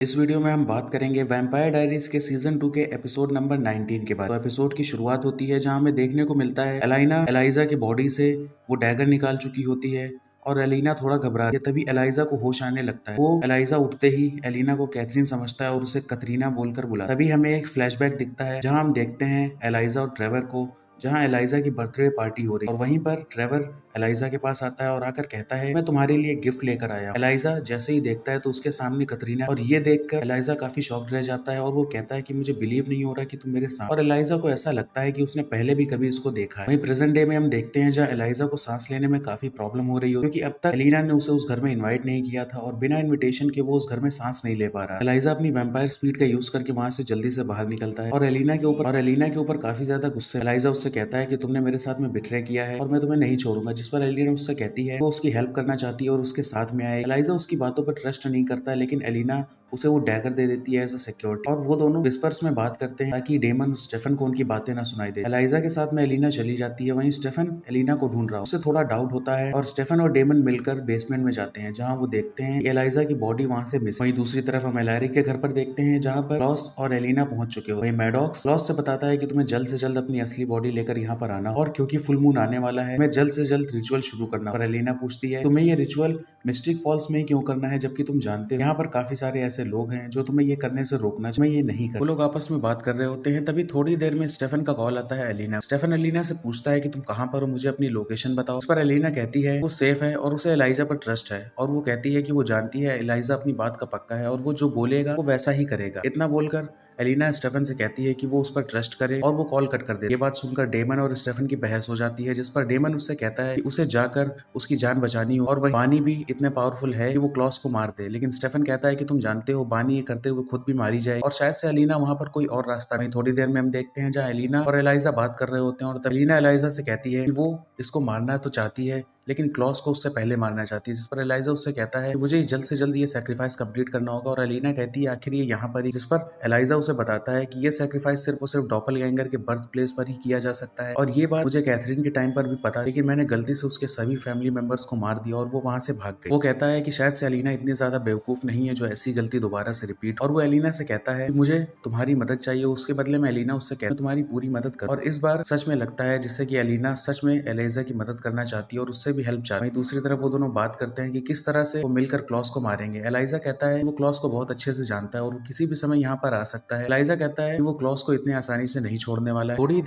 इस वीडियो में हम बात करेंगे वैम्पायर डायरीज के सीजन 2 के एपिसोड नंबर 19 के बाद। तो एपिसोड की शुरुआत होती है जहां हमें देखने को मिलता है एलाइना एलाइजा की बॉडी से वो डैगर निकाल चुकी होती है और एलिना थोड़ा घबरा है। तभी एलाइजा को होश आने लगता है। वो एलाइजा उठते ही एलिना को कैथरीन समझता है और उसे कतरीना बोलकर बुलाता है। तभी हमें एक फ्लैशबैक दिखता है जहां हम देखते हैं एलाइजा और ट्रेवर को, जहां एलाइजा की बर्थडे पार्टी हो रही है और वहीं पर ट्रेवर एलाइजा के पास आता है और आकर कहता है मैं तुम्हारे लिए गिफ्ट लेकर आया। एलाइजा जैसे ही देखता है तो उसके सामने कतरीना, और ये देखकर एलाइजा काफी शॉक्ड रह जाता है और वो कहता है कि मुझे बिलीव नहीं हो रहा कि तुम मेरे साथ। और एलाइजा को ऐसा लगता है कि उसने पहले भी कभी इसको देखा है। वहीं प्रेजेंट डे में हम देखते हैं जहाँ एलाइजा को सांस लेने में काफी प्रॉब्लम हो रही हो, क्योंकि अब तक एलिना ने उसे उस घर में इन्वाइट नहीं किया था और बिना इन्विटेशन के वो उस घर में सांस नहीं ले पा रहा। एलाइजा अपनी वैम्पायर स्पीड का यूज करके वहां से जल्दी से बाहर निकलता है और एलिना के ऊपर काफी ज्यादा गुस्से। एलाइजा उससे कहता है कि तुमने मेरे साथ में बिट्रे किया है और मैं तुम्हें नहीं छोड़ूंगा, जिस पर एलिना उससे कहती है वो उसकी हेल्प करना चाहती है और उसके साथ में आए। एलाइजा उसकी बातों पर ट्रस्ट नहीं करता है, लेकिन एलिना उसे वो डैगर दे देती है एज अ सिक्योरिटी और वो दोनों विस्पर्स में बात करते हैं ताकि डेमन स्टेफन को उनकी बातें ना सुनाई दे। एलाइजा के साथ में एलिना चली जाती है। वहीं स्टेफन एलिना को ढूंढ रहा है, उसे थोड़ा डाउट होता है और स्टेफन और डेमन मिलकर बेसमेंट में जाते हैं जहां वो देखते हैं एलाइजा की बॉडी वहां से मिस। वहीं दूसरी तरफ हम एलैरिक के घर पर देखते हैं जहां पर क्लॉस और एलिना पहुंच चुके हो। वहीं मैडॉक्स क्लॉस से बताता है कि तुम्हें जल्द से जल्द अपनी असली बॉडी लेकर यहाँ पर आना, और क्योंकि फुल मून आने वाला है मैं जल्द से जल्द रिचुअल शुरू करना। और एलिना पूछती है तुम्हें ये रिचुअल मिस्टिक फॉल्स में ही क्यों करना है, जबकि तुम जानते हो यहाँ पर काफी सारे ऐसे लोग हैं जो तुम्हें ये करने से रोकना चाहिए, ये नहीं कर। वो लोग आपस में बात कर रहे होते हैं। तभी थोड़ी देर में स्टेफन का कॉल आता है एलिना। स्टेफन एलिना से पूछता है कि तुम कहाँ पर हो, मुझे अपनी लोकेशन बताओ। उस पर एलिना कहती है वो सेफ है और उसे एलाइजा पर ट्रस्ट है, और वो कहती है कि वो जानती है एलाइजा अपनी बात का पक्का है और वो जो बोलेगा वो वैसा ही करेगा। इतना बोलकर एलिना स्टेफन से कहती है कि वो उस पर ट्रस्ट करे और वो कॉल कट कर दे। ये बात सुनकर डेमन और स्टेफन की बहस हो जाती है, जिस पर डेमन उससे कहता है कि उसे जाकर उसकी जान बचानी हो और वह बानी भी इतने पावरफुल है कि वो क्लॉस को मार दे। लेकिन स्टेफन कहता है कि तुम जानते हो बानी ये करते हुए खुद भी मारी जाए और शायद से एलिना वहां पर कोई और रास्ता नहीं। थोड़ी देर में हम देखते हैं जहाँ एलिना और एलाइजा बात कर रहे होते हैं और तब एलिना एलाइजा से कहती है कि वो इसको मारना तो चाहती है लेकिन क्लॉस को उससे पहले मारना चाहती है, जिस पर एलाइजा उससे कहता है कि मुझे जल्द से जल्द ये सैक्रिफाइस कंप्लीट करना होगा। और एलिना कहती है आखिर ये यहाँ पर ही, जिस पर एलाइजा उसे बताता है कि ये सैक्रिफाइस सिर्फ और सिर्फ डॉपलगैंगर के बर्थ प्लेस पर ही किया जा सकता है। और ये बात मुझे कैथरीन के टाइम पर भी पता, लेकिन मैंने गलती से उसके सभी फैमिली मेंबर्स को मार दिया और वो वहां से भाग गई। वो कहता है कि शायद से एलिना इतनी ज्यादा बेवकूफ नहीं है जो ऐसी गलती दोबारा से रिपीट। और वो एलिना से कहता है कि मुझे तुम्हारी मदद चाहिए। उसके बदले में एलिना उससे कहती है तुम्हारी पूरी मदद कर। और इस बार सच में लगता है जिससे कि एलिना सच में एलाइजा की मदद करना चाहती है और उससे भी हेल्प चाहती है। दूसरी तरफ वो दोनों बात करते हैं कि किस तरह से वो मिलकर क्लॉस को मारेंगे। एलाइजा कहता है वो क्लॉस को बहुत अच्छे से जानता है और वो किसी भी समय यहाँ पर आ सकता है। एलाइजा कहता है कि वो क्लॉस को इतनी आसानी से नहीं छोड़ने वाला है। थोड़ी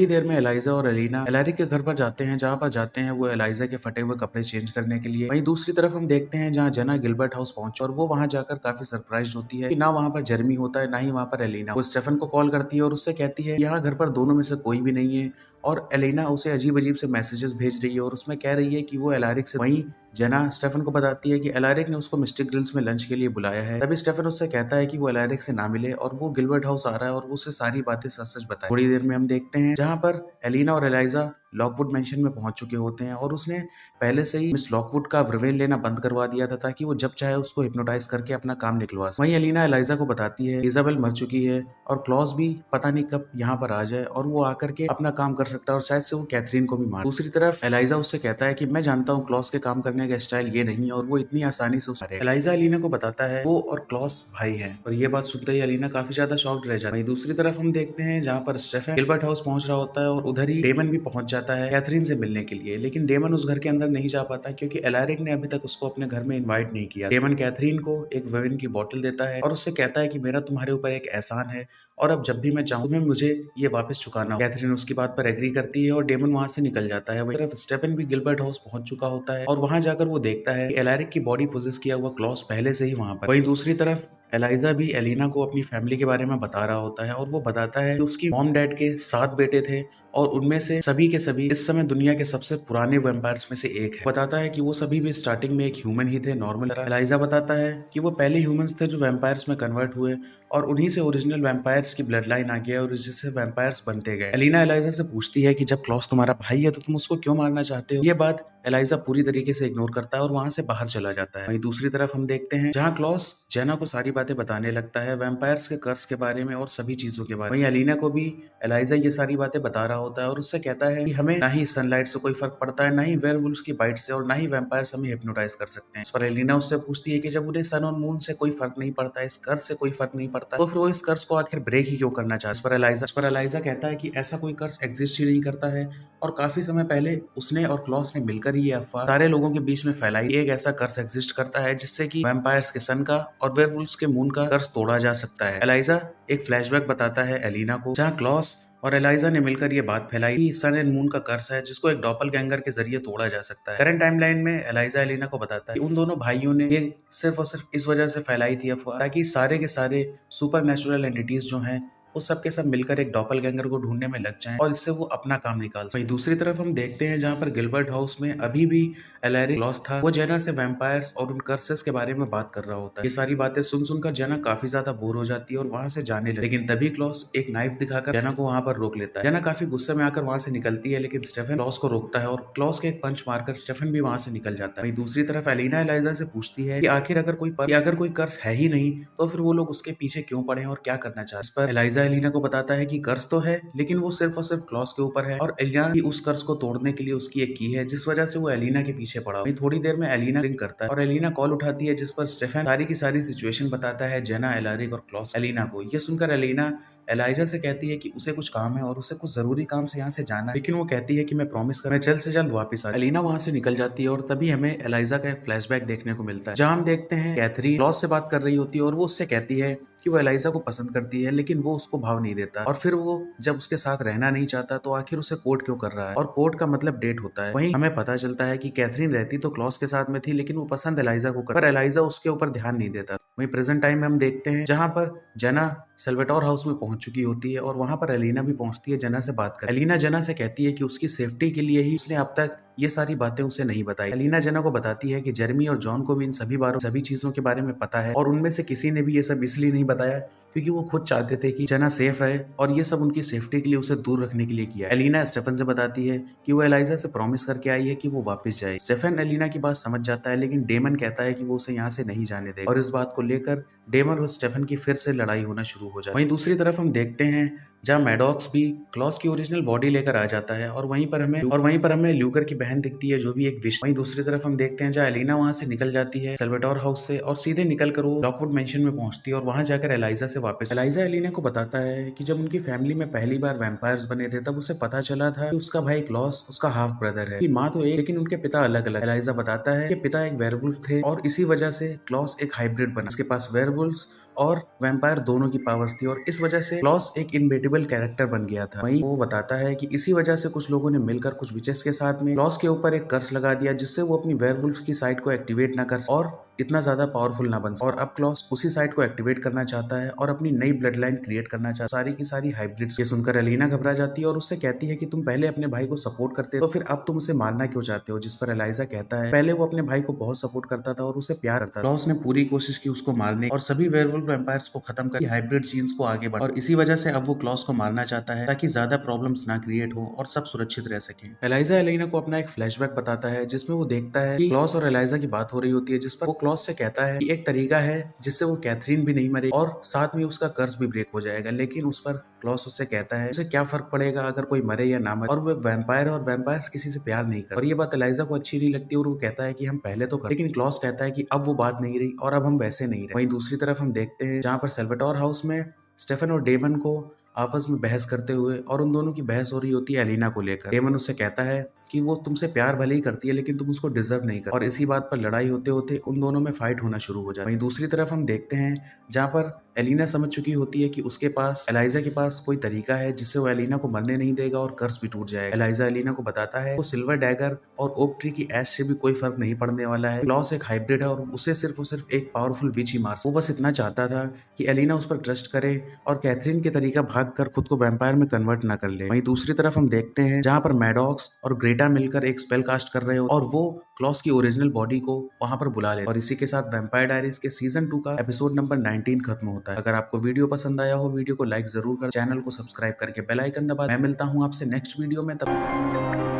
देर में एलाइजा और एलिना एलैरिक के घर पर जाते हैं, जहाँ पर जाते हैं वो एलाइजा के फटे हुए कपड़े चेंज करने के लिए। वहीं दूसरी तरफ हम देखते हैं जहाँ जेना गिलबर्ट हाउस पहुंचे और वो वहां जाकर काफी सरप्राइज होती है कि ना वहां पर जेरमी होता है ना ही वहां पर एलिना। वो स्टेफन को कॉल करती है और उससे कहती है यहाँ घर पर दोनों में से कोई भी नहीं है, और एलिना उसे अजीब अजीब से मैसेजेस भेज रही है और उसमें कह रही है कि वो एलैरिक से। वहीं जेना स्टेफन को बताती है कि एलैरिक ने उसको मिस्टिक ग्रिल्स में लंच के लिए बुलाया है। तभी स्टेफन उससे कहता है कि वो एलैरिक से ना मिले और वो गिलबर्ट हाउस आ रहा है और वो उसे सारी बातें सच सच बताए। थोड़ी देर में हम देखते हैं जहां पर एलिना और एलाइजा लॉकवुड मेंशन में पहुंच चुके होते हैं और उसने पहले से ही मिस लॉकवुड का रिवेल लेना बंद करवा दिया था ताकि वो जब चाहे उसको हिप्नोटाइज करके अपना काम निकलवा सके। वहीं एलिना एलाइजा को बताती है इजाबेल मर चुकी है और क्लॉस भी पता नहीं कब यहाँ पर आ जाए और वो आकर के अपना काम कर सकता है और शायद से वो कैथरीन को भी मार। दूसरी तरफ एलाइजा उससे कहता है कि मैं जानता हूँ क्लॉस के काम करने का स्टाइल ये नहीं है और वो इतनी आसानी से उसे। एलाइजा एलिना को बताता है वो और क्लॉस भाई है, और ये बात सुनते ही एलिना काफी ज्यादा शॉक्ड रह जाती है। दूसरी तरफ हम देखते हैं जहाँ पर स्टेफन गिलबर्ट हाउस पहुंच रहा होता है और उधर ही डेमन भी पहुंच जाता है कैथरीन से मिलने के लिए, लेकिन डेमन उस घर के अंदर नहीं जा पाता क्योंकि एलैरिक ने अभी तक उसको अपने घर में इनवाइट नहीं किया। डेमन कैथरीन को एक वेविन की बोतल देता है और उससे कहता है कि मेरा तुम्हारे ऊपर एक एहसान है और अब जब भी मैं चाहूँ तुम्हें मुझे ये वापस चुकाना हो। कैथरीन उसकी बात पर एग्री करती है और डेमन वहां से निकल जाता है। वही तरफ स्टेफन भी गिलबर्ट हाउस पहुंच चुका होता है और वहां जाकर वो देखता है कि एलैरिक की बॉडी पोजेस किया हुआ क्लॉस पहले से ही वहां पर। वहीं दूसरी तरफ एलाइजा भी एलिना को अपनी फैमिली के बारे में बता रहा होता है और वो बताता है कि उसकी मॉम डैड के 7 बेटे थे और उनमें से सभी के सभी इस समय दुनिया के सबसे पुराने वैम्पायर्स में से एक है। बताता है कि वो सभी भी स्टार्टिंग में एक ह्यूमन ही थे नॉर्मल। एलाइजा बताता है कि वो पहले ह्यूमंस थे जो वैम्पायर्स में कन्वर्ट हुए और उन्हीं से ओरिजिनल वैम्पायर्स की ब्लड लाइन आ गया और जिससे वैम्पायर्स बनते गए। एलिना एलाइजा से पूछती है कि जब क्लॉस तुम्हारा भाई है तो तुम उसको क्यों मारना चाहते हो। ये बात एलाइजा पूरी तरीके से इग्नोर करता है और वहां से बाहर चला जाता है। वहीं दूसरी तरफ हम देखते हैं जहाँ क्लॉस जेना को सारी बातें बताने लगता है, वैम्पायर्स के कर्स के बारे में और सभी चीजों के बारे में। वहीं एलिना को भी एलाइजा ये सारी बातें बता रहा होता है और उससे कहता है कि हमें ना ही सनलाइट से कोई फर्क पड़ता है, ना ही वेयरवुल्व्स की बाइट से, और ना ही वैम्पायर्स हमें हिप्नोटाइज कर सकते हैं। इस पर एलिना उससे पूछती है कि जब उन्हें सन और मून से कोई फर्क नहीं पड़ता, इस कर्स से कोई फर्क नहीं पड़ता, तो फिर वो इस कर्स को आखिर ब्रेक ही क्यों करना चाहता है। इस पर एलाइजा कहता है कि ऐसा कोई कर्स एग्जिस्ट ही नहीं करता है, और काफी समय पहले उसने और क्लॉस ने मिलकर ही ये अफवाह सारे लोगों के बीच में फैलाई। एक ऐसा कर्स एग्जिस्ट करता है जिससे कि वैम्पायर्स के सन का और वेयरवुल्व्स के मून का कर्स तोड़ा जा सकता है। एलाइजा एक फ्लैशबैक बताता है एलिना को, जहाँ क्लॉस और एलाइजा ने मिलकर ये बात फैलाई कि सन एंड मून का कर्स है जिसको एक डॉपलगैंगर के जरिए तोड़ा जा सकता है। करंट टाइमलाइन में एलाइजा एलिना को बताता है कि उन दोनों भाइयों ने ये सिर्फ और सिर्फ इस वजह से फैलाई थी अफवाह, ताकि सारे के सारे सुपर नेचुरल एंटिटीज जो हैं वो सब के सब मिलकर एक डॉपलगैंगर को ढूंढने में लग जाएं और इससे वो अपना काम निकाल सकें। वहीं दूसरी तरफ हम देखते हैं जहाँ पर गिलबर्ट हाउस में अभी भी एलैरिक क्लॉस था, वो जेना से वैम्पायर्स और उन कर्सेस के बारे में बात कर रहा होता है। ये सारी बातें सुन सुनकर जेना काफी ज्यादा बोर हो जाती है और वहां से जाने लगती है, लेकिन तभी क्लॉस एक नाइफ दिखाकर जेना को वहां पर रोक लेता है। जेना काफी गुस्से में आकर वहां से निकलती है, लेकिन स्टेफन क्लॉस को रोकता है और क्लॉस के एक पंच मारकर स्टेफन भी वहां से निकल जाता है। वहीं दूसरी तरफ एलिना एलाइजा से पूछती है कि आखिर अगर कोई कर्स है ही नहीं तो फिर वो लोग उसके पीछे क्यों पड़े और क्या करना चाहते हैं। इस पर एलाइजा एलिना को बताता है कि कर्स तो है, लेकिन वो सिर्फ और सिर्फ क्लॉस के ऊपर है, और एलिना भी उस कर्स को तोड़ने के लिए उसकी एक की है, जिस वजह से वो एलिना के पीछे पड़ा। वहीं थोड़ी देर में एलिना रिंग करता है और एलिना कॉल उठाती है, जिस पर स्टेफन सारी की सारी सिचुएशन बताता है जेना, एलारिक और क्लॉस एलिना को। ये सुनकर एलिना एलाइजा से कहती है कि उसे कुछ काम है और उसे कुछ जरूरी काम से यहाँ से जाना है, लेकिन वो कहती है कि मैं प्रॉमिस कर, मैं जल्द से जल्द वापस आ। एलिना वहां से निकल जाती है और तभी हमें एलाइजा का एक फ्लैशबैक देखने को मिलता है, जहाँ हम देखते हैं कैथरीन क्लॉस से बात कर रही होती है और वो उससे कहती है कि वो एलाइजा को पसंद करती है, लेकिन वो उसको भाव नहीं देता, और फिर वो जब उसके साथ रहना नहीं चाहता तो आखिर उसे कोर्ट क्यों कर रहा है, और कोर्ट का मतलब डेट होता है। वहीं हमें पता चलता है कि कैथरीन रहती तो क्लॉस के साथ में थी, लेकिन वो पसंद एलाइजा को कर, पर एलाइजा उसके ऊपर ध्यान नहीं देता। वहीं प्रेजेंट टाइम में हम देखते हैं जहां पर जेना सेल्वेटोर हाउस में पहुंच चुकी होती है और वहां पर एलिना भी पहुंचती है जेना से बात कर। एलिना जेना से कहती है कि उसकी सेफ्टी के लिए ही उसने अब तक ये सारी बातें उसे नहीं बताई। एलिना जेना को बताती है कि जेरमी और जॉन को भी इन सभी चीजों के बारे में पता है, और उनमें से किसी ने भी ये सब इसलिए नहीं बताया क्योंकि वो खुद चाहते थे कि जेना सेफ रहे, और ये सब उनकी सेफ्टी के लिए उसे दूर रखने के लिए किया। एलिना स्टेफन से बताती है कि वो एलाइजा से प्रॉमिस करके आई है कि वो वापस जाए। स्टेफन एलिना की बात समझ जाता है, लेकिन डेमन कहता है कि वो उसे यहाँ से नहीं जाने देगा, और इस बात को लेकर डेमन और स्टेफन की फिर से लड़ाई होना शुरू हो जाती है। वहीं दूसरी तरफ हम देखते हैं जहाँ मैडॉक्स भी क्लॉस की ओरिजिनल बॉडी लेकर आ जाता है, और वहीं पर हमें ल्यूकर की बहन दिखती है जो भी एक विश। वहीं दूसरी तरफ हम देखते हैं जहाँ एलिना वहां से निकल जाती है सेल्वेटोर हाउस से, और सीधे निकलकर वो लॉकवुड मेंशन में पहुंचती है और वहां जाकर एलाइजा से वापस। एलाइजा एलिना को बताता है कि जब उनकी फैमिली में पहली बार वैम्पायर्स बने थे तब उसे पता चला था कि उसका भाई क्लॉस उसका हाफ ब्रदर है, माँ तो एक लेकिन उनके पिता अलग अलग। एलाइजा बताता है कि पिता एक वेयरवुल्फ थे और इसी वजह से क्लॉस एक हाइब्रिड बना, उसके पास वेयरवुल्व्स और वैम्पायर दोनों की पावर्स थी, और इस वजह से क्लॉस एक इनबेटेबल कैरेक्टर बन गया था। वहीं वो बताता है कि इसी वजह से कुछ लोगों ने मिलकर कुछ विचेस के साथ में क्लॉस के ऊपर एक कर्स लगा दिया, जिससे वो अपनी वेयरवुल्फ की साइड को एक्टिवेट ना कर और इतना ज्यादा पावरफुल ना बन, और अब क्लॉस उसी साइड को एक्टिवेट करना चाहता है और अपनी नई ब्लड लाइन क्रिएट करना चाहता है, सारी की सारी हाइब्रिड्स। ये सुनकर एलिना घबरा जाती है और उससे कहती है कि तुम पहले अपने भाई को सपोर्ट करते तो फिर अब तुम उसे मारना क्यों चाहते हो। जिस पर एलाइजा कहता है पहले वो अपने भाई को बहुत सपोर्ट करता था और उसे प्यार करता था, क्लॉस ने पूरी कोशिश की उसको मारने और सभी वेयरवुल्फ वैम्पायर्स को खत्म कर हाइब्रिड जीन्स को आगे बढ़ा, और इसी वजह से अब वो क्लॉस को मारना चाहता है ताकि ज्यादा प्रॉब्लम्स ना क्रिएट हो और सब सुरक्षित रह सके। एलाइजा एलिना को अपना एक फ्लैशबैक बताता है जिसमें वो देखता है कि क्लॉस और एलाइजा की बात हो रही होती है, जिस पर वो क्लॉस से कहता है कि एक तरीका है जिससे वो कैथरीन भी नहीं मरेगी और साथ में उसका कर्ज भी ब्रेक हो जाएगा, लेकिन उस पर क्लॉस उससे कहता है उसे क्या फर्क पड़ेगा अगर कोई मरे या ना मरे, और वो वैम्पायर और वैम्पायर्स किसी से प्यार नहीं करते। और ये बात एलाइजा को अच्छी नहीं लगती और वो कहता है कि हम पहले तो कर, लेकिन क्लॉस कहता है कि अब वो बात नहीं रही और अब हम वैसे नहीं रहे। वहीं दूसरी तरफ हम देखते हैं जहाँ पर सेल्वेटोर हाउस में स्टेफन और डेमन को आपस में बहस करते हुए, और उन दोनों की बहस हो रही होती है एलिना को लेकर। डेमन उससे कहता है कि वो तुमसे प्यार भले ही करती है लेकिन तुम उसको डिजर्व नहीं कर, और इसी बात पर लड़ाई होते होते उन दोनों में फाइट होना शुरू हो जाए। वहीं दूसरी तरफ हम देखते हैं जहाँ पर एलिना समझ चुकी होती है कि उसके पास एलाइजा के पास कोई तरीका है जिससे वो एलिना को मरने नहीं देगा और कर्स भी टूट जाएगा। एलाइजा एलिना को बताता है वो सिल्वर डैगर और ओक ट्री की ऐश से भी कोई फर्क नहीं पड़ने वाला है, क्लॉस एक हाइब्रिड है और उसे सिर्फ एक पावरफुल विच ही मार। वो बस इतना चाहता था कि एलिना उस पर ट्रस्ट करे और कैथरीन के तरीका भाग कर खुद को वैम्पायर में कन्वर्ट ना कर ले। वहीं दूसरी तरफ हम देखते हैं जहाँ पर मैडॉक्स और ग्रेटा मिलकर एक स्पेल कास्ट कर रहे हो और वो क्लॉस की ओरिजिनल बॉडी को वहां पर बुला ले, और इसी के साथ वैम्पायर डायरीज के सीजन 2 का एपिसोड नंबर 19 खत्म होता है। अगर आपको वीडियो पसंद आया हो वीडियो को लाइक जरूर कर, चैनल को सब्सक्राइब करके बेल आइकन दबा। मैं मिलता हूँ आपसे नेक्स्ट वीडियो में, तब